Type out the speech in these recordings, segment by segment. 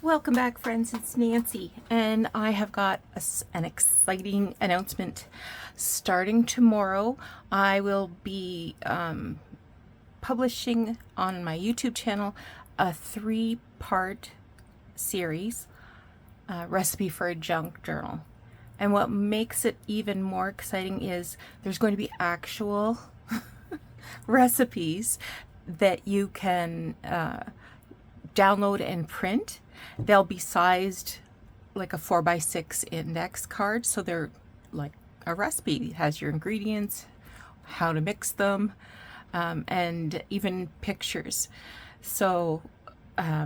Welcome back, friends. It's Nancy, and I have got an exciting announcement. Starting tomorrow, I will be publishing on my YouTube channel a 3-part series, Recipe for a Junk Journal. And what makes it even more exciting is there's going to be actual recipes that you can download and print. They'll be sized like a 4x6 index card, so they're like a recipe. It has your ingredients, how to mix them, and even pictures. So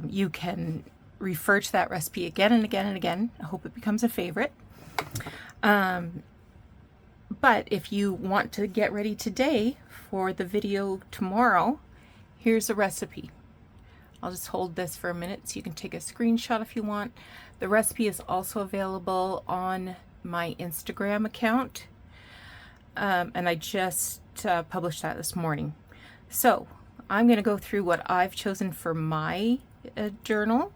you can refer to that recipe again and again and again. I hope it becomes a favorite. But if you want to get ready today for the video tomorrow, here's a recipe. I'll just hold this for a minute so you can take a screenshot if you want. The recipe is also available on my Instagram account, and I just published that this morning. So I'm going to go through what I've chosen for my journal,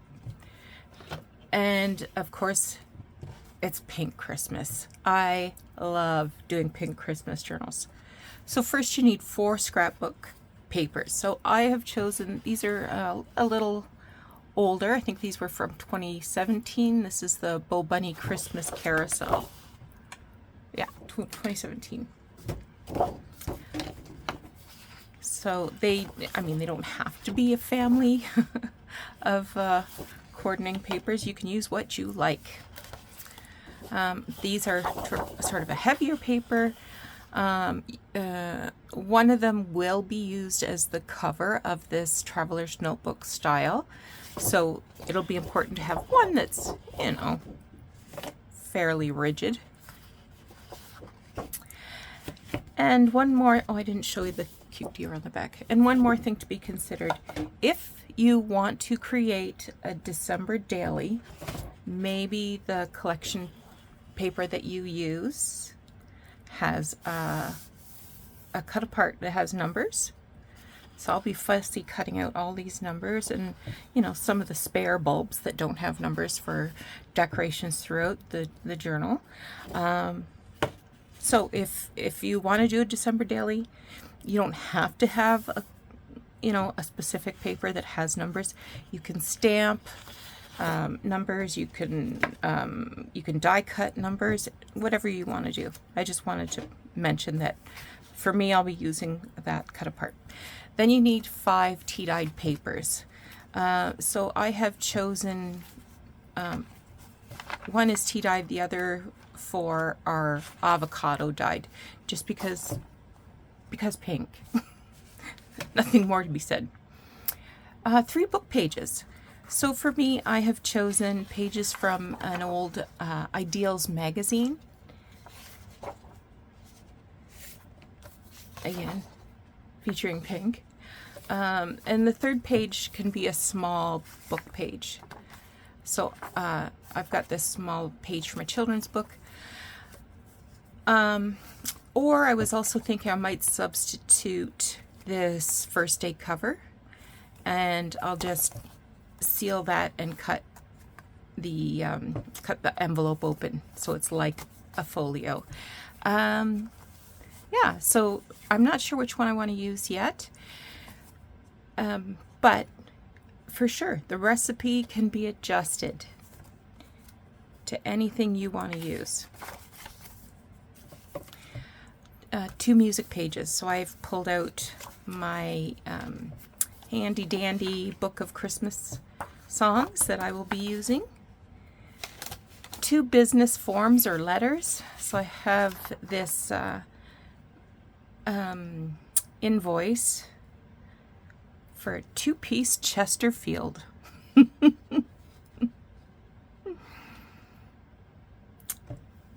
and of course it's Pink Christmas. I love doing Pink Christmas journals. So first you need 4 scrapbook papers. So I have chosen, these are a little older. I think these were from 2017. This is the Bo Bunny Christmas Carousel. Yeah, 2017. So they don't have to be a family of coordinating papers. You can use what you like. These are sort of a heavier paper. One of them will be used as the cover of this traveler's notebook style, so it'll be important to have one that's, fairly rigid. And one more, I didn't show you the cute deer on the back. And one more thing to be considered: if you want to create a December daily, maybe the collection paper that you use has a cut apart that has numbers. So I'll be fussy cutting out all these numbers and some of the spare bulbs that don't have numbers for decorations throughout the journal. So if you want to do a December daily, you don't have to have a specific paper that has numbers. You can stamp numbers, you can die cut numbers, whatever you want to do. I just wanted to mention that for me, I'll be using that cut apart. Then you need 5 tea-dyed papers. So I have chosen, one is tea-dyed, the other 4 are avocado dyed, just because pink. Nothing more to be said. 3 book pages. So for me, I have chosen pages from an old Ideals magazine. Again, featuring pink. And the 3rd page can be a small book page. So I've got this small page from a children's book. Or I was also thinking I might substitute this first day cover, and I'll just seal that and cut the envelope open so it's like a folio. Yeah, so I'm not sure which one I want to use yet, but for sure the recipe can be adjusted to anything you want to use. 2 music pages. So I've pulled out my handy dandy book of Christmas songs that I will be using. 2 business forms or letters. So I have this invoice for a 2-piece Chesterfield.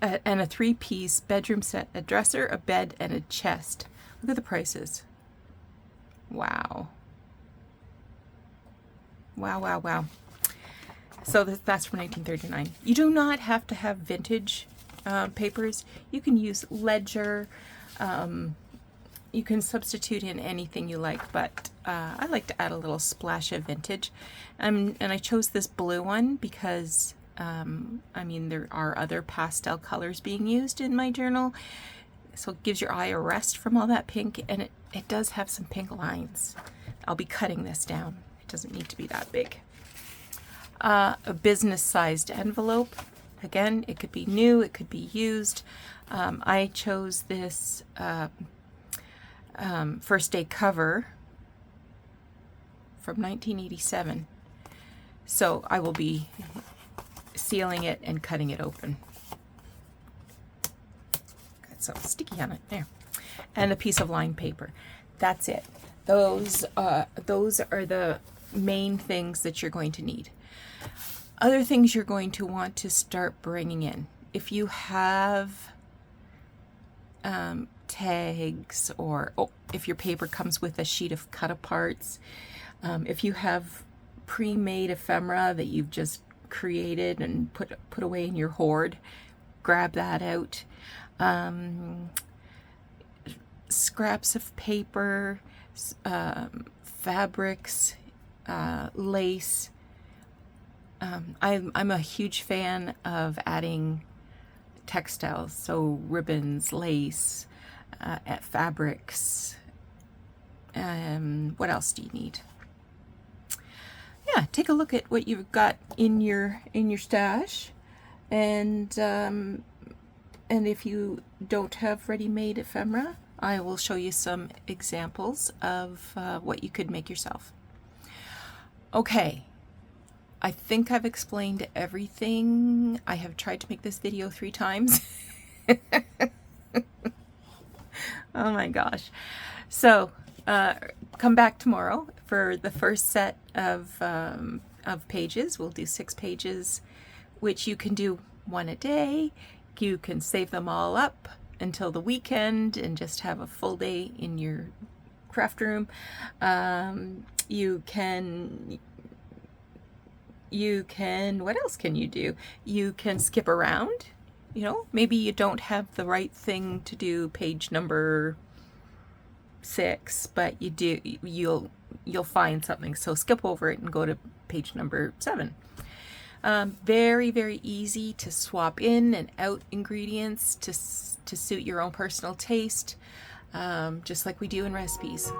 And a 3-piece bedroom set, a dresser, a bed, and a chest. Look at the prices. Wow. Wow, wow, wow. So that's from 1939. You do not have to have vintage papers. You can use ledger, You can substitute in anything you like, but I like to add a little splash of vintage. And I chose this blue one because, I mean, there are other pastel colors being used in my journal. So it gives your eye a rest from all that pink, and it does have some pink lines. I'll be cutting this down. It doesn't need to be that big. A business-sized envelope. Again, it could be new, it could be used. I chose this first day cover from 1987. So I will be sealing it and cutting it open. Got some sticky on it there. And a piece of lined paper. That's it. Those are the main things that you're going to need. Other things you're going to want to start bringing in. If you have tags, or if your paper comes with a sheet of cut-aparts, if you have pre-made ephemera that you've just created and put away in your hoard, grab that out. Scraps of paper, fabrics, lace. I'm a huge fan of adding textiles, so ribbons, lace, fabrics. What else do you need? Yeah, take a look at what you've got in your stash, and if you don't have ready-made ephemera, I will show you some examples of what you could make yourself. Okay. I think I've explained everything. I have tried to make this video 3 times. Oh my gosh. So come back tomorrow for the first set of pages. We'll do 6 pages, which you can do 1 a day. You can save them all up until the weekend and just have a full day in your craft room. You can, what else can you do? You can skip around, you know, maybe you don't have the right thing to do page number 6, but you do, you'll find something. So skip over it and go to page number 7. Very, very easy to swap in and out ingredients to suit your own personal taste, just like we do in recipes.